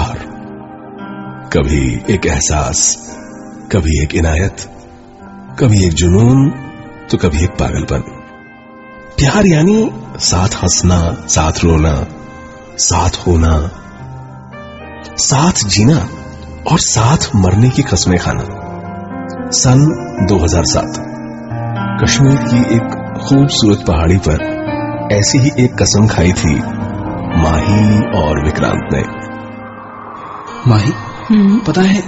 प्यार, कभी एक एहसास, कभी एक इनायत, कभी एक जुनून तो कभी एक पागलपन। प्यार यानी साथ हंसना, साथ रोना, साथ होना, साथ जीना और साथ मरने की कसमें खाना। सन 2007 कश्मीर की एक खूबसूरत पहाड़ी पर ऐसी ही एक कसम खाई थी माही और विक्रांत ने। माही, पता है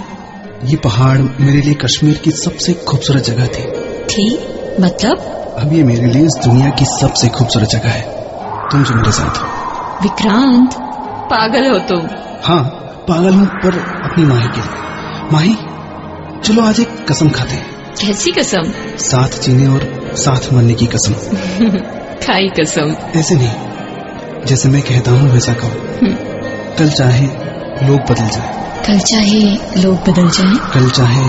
ये पहाड़ मेरे लिए कश्मीर की सबसे खूबसूरत जगह थी। मतलब? अब ये मेरे लिए इस दुनिया की सबसे खूबसूरत जगह है, तुम जो मेरे साथ हो। विक्रांत, पागल हो तुम। हाँ, पागल हूँ, पर अपनी माही के लिए। माही, चलो आज एक कसम खाते हैं। कैसी कसम? साथ जीने और साथ मरने की कसम। खाई कसम? ऐसे नहीं, जैसे मैं कहता हूँ वैसा कहो। कल चाहे लोग बदल जाए, कल चाहे लोग बदल जाए, कल चाहे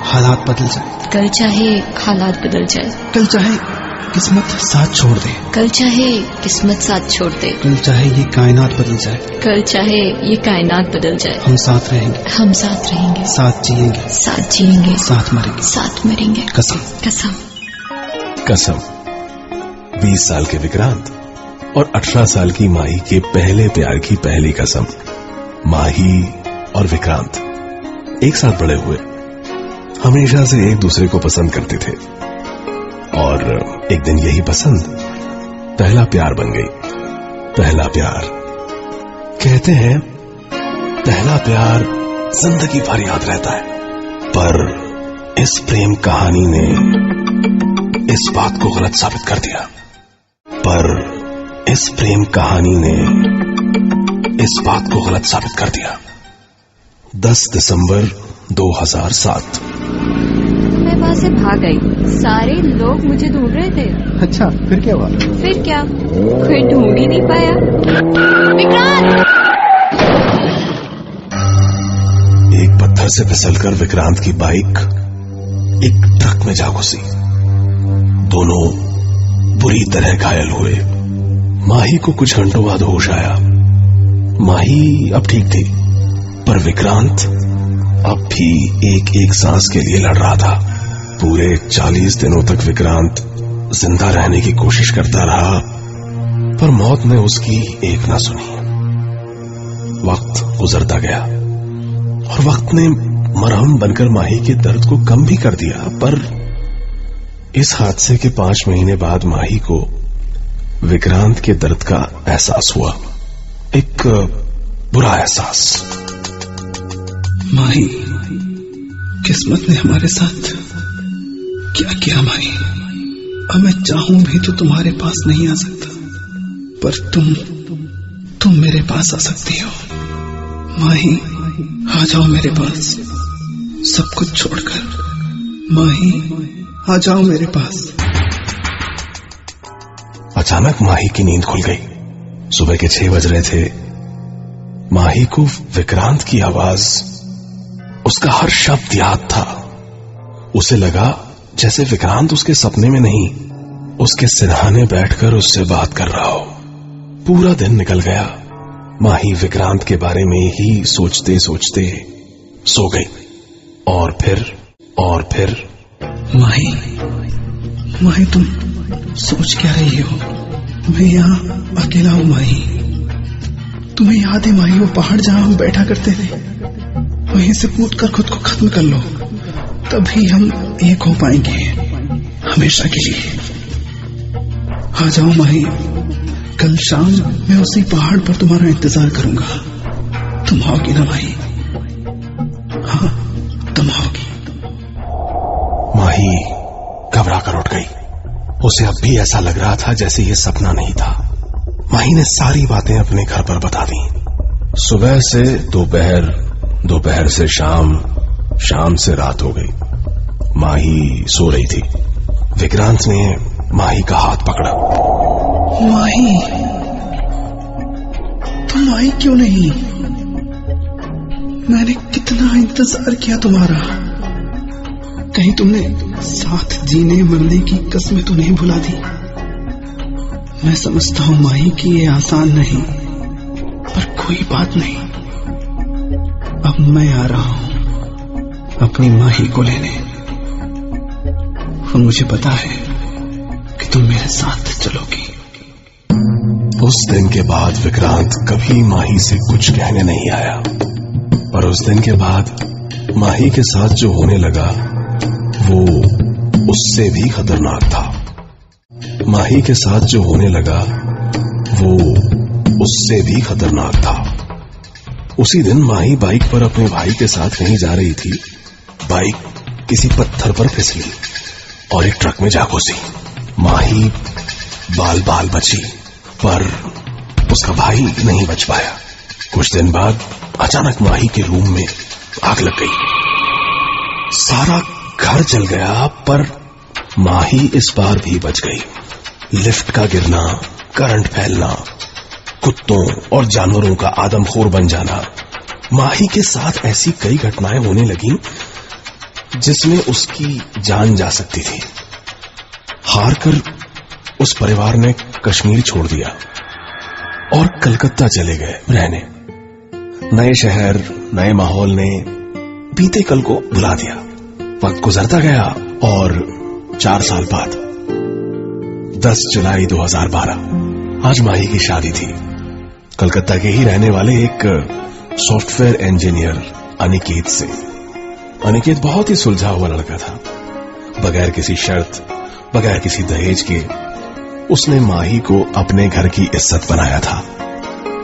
हालात बदल जाए, कल चाहे हालात बदल जाए, कल चाहे किस्मत साथ छोड़ दे, कल चाहे किस्मत साथ छोड़ दे, कल चाहे ये कायनात बदल जाए, कल चाहे ये कायनात बदल जाए, हम साथ रहेंगे, हम साथ रहेंगे, साथ जिएंगे, साथ जिएंगे, साथ मरेंगे, साथ मरेंगे। कसम। कसम। कसम। 20 साल के विक्रांत और 18 साल की माही के पहले प्यार की पहली कसम। माही और विक्रांत एक साथ बड़े हुए, हमेशा से एक दूसरे को पसंद करते थे और एक दिन यही पसंद पहला प्यार बन गई। पहला प्यार, कहते हैं पहला प्यार जिंदगी भर याद रहता है, पर इस प्रेम कहानी ने इस बात को गलत साबित कर दिया। पर इस प्रेम कहानी ने इस बात को गलत साबित कर दिया। 10 दिसंबर 2007। मैं वहां से भाग गई, सारे लोग मुझे ढूंढ रहे थे। अच्छा, फिर क्या हुआ? फिर क्या, कोई ढूंढ ही नहीं पाया। विक्रांत! एक पत्थर से फिसलकर विक्रांत की बाइक एक ट्रक में जा घुसी। दोनों बुरी तरह घायल हुए। माही को कुछ घंटों बाद होश आया। माही अब ठीक थी, पर विक्रांत अब भी एक एक सांस के लिए लड़ रहा था। पूरे 40 दिनों तक विक्रांत जिंदा रहने की कोशिश करता रहा, पर मौत ने उसकी एक ना सुनी। वक्त गुजरता गया और वक्त ने मरहम बनकर माही के दर्द को कम भी कर दिया, पर इस हादसे के 5 महीने बाद माही को विक्रांत के दर्द का एहसास हुआ। एक बुरा एहसास। माही, किस्मत ने हमारे साथ क्या किया माही? अब मैं चाहूं भी तो तुम्हारे पास नहीं आ सकता, पर तुम मेरे पास आ सकती हो। माही, आ जाओ मेरे पास, सब कुछ छोड़कर। माही, आ जाओ मेरे पास। अचानक माही की नींद खुल गई। सुबह के 6 बज रहे थे। माही को विक्रांत की आवाज, उसका हर शब्द याद था। उसे लगा जैसे विक्रांत उसके सपने में नहीं, उसके सिरहाने बैठकर उससे बात कर रहा हो। पूरा दिन निकल गया। माही विक्रांत के बारे में ही सोचते सोचते सो गई। और फिर माही, तुम सोच क्या रही हो? मैं यहाँ अकेला हूँ माही। तुम्हें याद है माही, वो पहाड़ जहाँ हम बैठा करते थे, वहीं से कूदकर खुद को खत्म कर लो, तभी हम एक हो पाएंगे हमेशा के लिए। आ जाओ माही, कल शाम मैं उसी पहाड़ पर तुम्हारा इंतजार करूंगा। तुम आओगी ना माही? हाँ, तुम आओगी। माही घबरा कर उठ गई। उसे अब भी ऐसा लग रहा था जैसे ये सपना नहीं था। माही ने सारी बातें अपने घर पर बता दी। सुबह से दोपहर, दोपहर से शाम, शाम से रात हो गई। माही सो रही थी। विक्रांत ने माही का हाथ पकड़ा। माही, तुम आई क्यों नहीं? मैंने कितना इंतजार किया तुम्हारा। कहीं तुमने साथ जीने मरने की कसमें तो नहीं भुला दी? मैं समझता हूं माही कि ये आसान नहीं, पर कोई बात नहीं। मैं आ रहा हूं अपनी माही को लेने, और मुझे पता है कि तुम मेरे साथ चलोगी। उस दिन के बाद विक्रांत कभी माही से कुछ कहने नहीं आया, और उस दिन के बाद माही के साथ जो होने लगा वो उससे भी खतरनाक था। माही के साथ जो होने लगा वो उससे भी खतरनाक था। उसी दिन माही बाइक पर अपने भाई के साथ कहीं जा रही थी। बाइक किसी पत्थर पर फिसली और एक ट्रक में जा घुसी। माही बाल बाल बची, पर उसका भाई नहीं बच पाया। कुछ दिन बाद अचानक माही के रूम में आग लग गई। सारा घर जल गया, पर माही इस बार भी बच गई। लिफ्ट का गिरना, करंट फैलना, कुत्तों और जानवरों का आदमखोर बन जाना, माही के साथ ऐसी कई घटनाएं होने लगीं जिसमें उसकी जान जा सकती थी। हारकर उस परिवार ने कश्मीर छोड़ दिया और कलकत्ता चले गए रहने। नए शहर, नए माहौल ने बीते कल को भुला दिया। वक्त गुजरता गया और 4 साल बाद 10 जुलाई 2012 आज माही की शादी थी। कलकत्ता के ही रहने वाले एक सॉफ्टवेयर इंजीनियर अनिकेत से। अनिकेत बहुत ही सुलझा हुआ लड़का था। बगैर किसी शर्त, बगैर किसी दहेज के उसने माही को अपने घर की इज्जत बनाया था।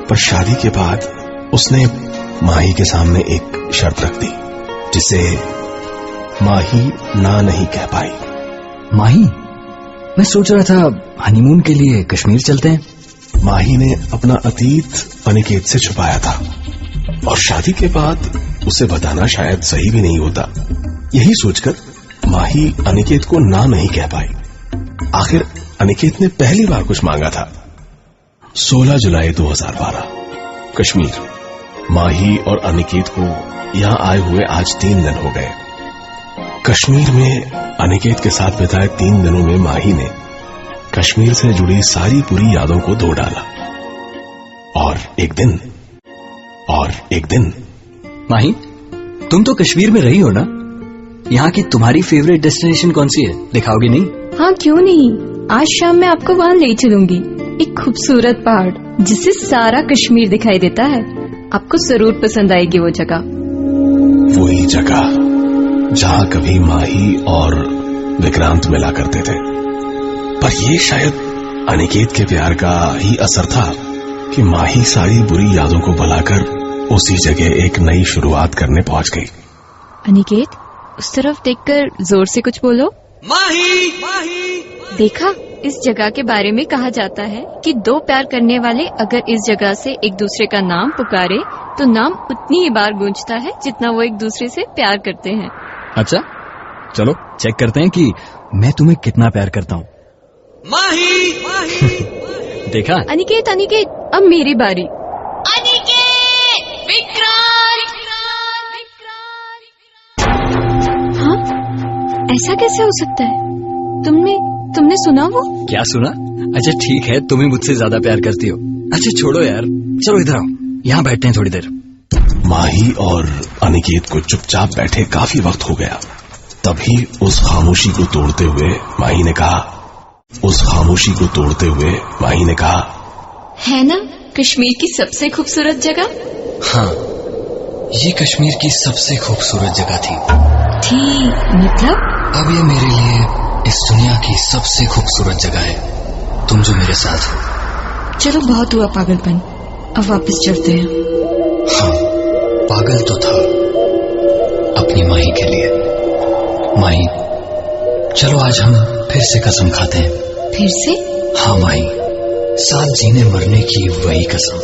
पर शादी के बाद उसने माही के सामने एक शर्त रख दी जिसे माही ना नहीं कह पाई। माही, मैं सोच रहा था हनीमून के लिए कश्मीर चलते हैं। माही ने अपना अतीत अनिकेत से छुपाया था और शादी के बाद उसे बताना शायद सही भी नहीं होता। यही सोचकर माही अनिकेत को ना नहीं कह पाई। आखिर अनिकेत ने पहली बार कुछ मांगा था। 16 जुलाई 2012 कश्मीर। माही और अनिकेत को यहां आए हुए आज 3 दिन हो गए। कश्मीर में अनिकेत के साथ बिताए 3 दिनों में माही ने कश्मीर से जुड़ी सारी बुरी यादों को धो डाला। और एक दिन माही, तुम तो कश्मीर में रही हो ना? यहाँ की तुम्हारी फेवरेट डेस्टिनेशन कौन सी है? दिखाओगी नहीं? हाँ, क्यों नहीं। आज शाम मैं आपको वहाँ ले चलूंगी। एक खूबसूरत पहाड़ जिससे सारा कश्मीर दिखाई देता है। आपको जरूर पसंद आएगी वो जगह। वही जगह जहां कभी माही और विक्रांत मिला करते थे। पर ये शायद अनिकेत के प्यार का ही असर था कि माही सारी बुरी यादों को भुलाकर उसी जगह एक नई शुरुआत करने पहुंच गई। अनिकेत, उस तरफ देखकर जोर से कुछ बोलो। माही! देखा, इस जगह के बारे में कहा जाता है कि 2 प्यार करने वाले अगर इस जगह से एक दूसरे का नाम पुकारे तो नाम उतनी ही बार गूंजता है जितना वो एक दूसरे से प्यार करते हैं। अच्छा, चलो चेक करते हैं कि मैं तुम्हें कितना प्यार करता हूँ। माही! देखा? अनिकेत, अब मेरी बारी। हाँ, ऐसा कैसे हो सकता है? तुमने सुना वो? क्या सुना? अच्छा ठीक है, तुम ही मुझसे ज्यादा प्यार करती हो। अच्छा छोड़ो यार, चलो इधर आओ, यहाँ बैठते हैं थोड़ी देर। माही और अनिकेत को चुपचाप बैठे काफी वक्त हो गया। तभी उस खामोशी को तोड़ते हुए माही ने कहा, है ना कश्मीर की सबसे खूबसूरत जगह? हाँ, ये कश्मीर की सबसे खूबसूरत जगह थी। मतलब? अब ये मेरे लिए इस दुनिया की सबसे खूबसूरत जगह है, तुम जो मेरे साथ हो। चलो बहुत हुआ पागलपन, अब वापस चलते हैं। हाँ, पागल तो था अपनी माही के लिए। माही, चलो आज हम फिर से कसम खाते हैं। फिर से? हाँ माही, साथ जीने मरने की वही कसम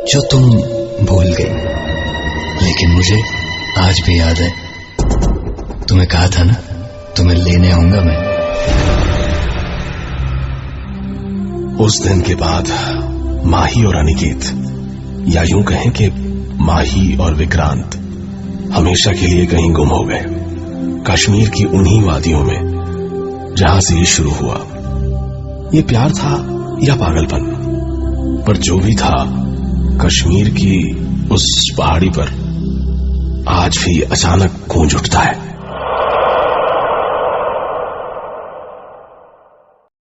जो तुम भूल गई, लेकिन मुझे आज भी याद है। तुम्हें कहा था ना, तुम्हें लेने आऊंगा मैं। उस दिन के बाद माही और अनिकेत, या यूं कहें कि माही और विक्रांत, हमेशा के लिए कहीं गुम हो गए। कश्मीर की उन्हीं वादियों में जहां से ये शुरू हुआ। ये प्यार था या पागलपन, पर जो भी था, कश्मीर की उस पहाड़ी पर आज भी अचानक गूंज उठता है।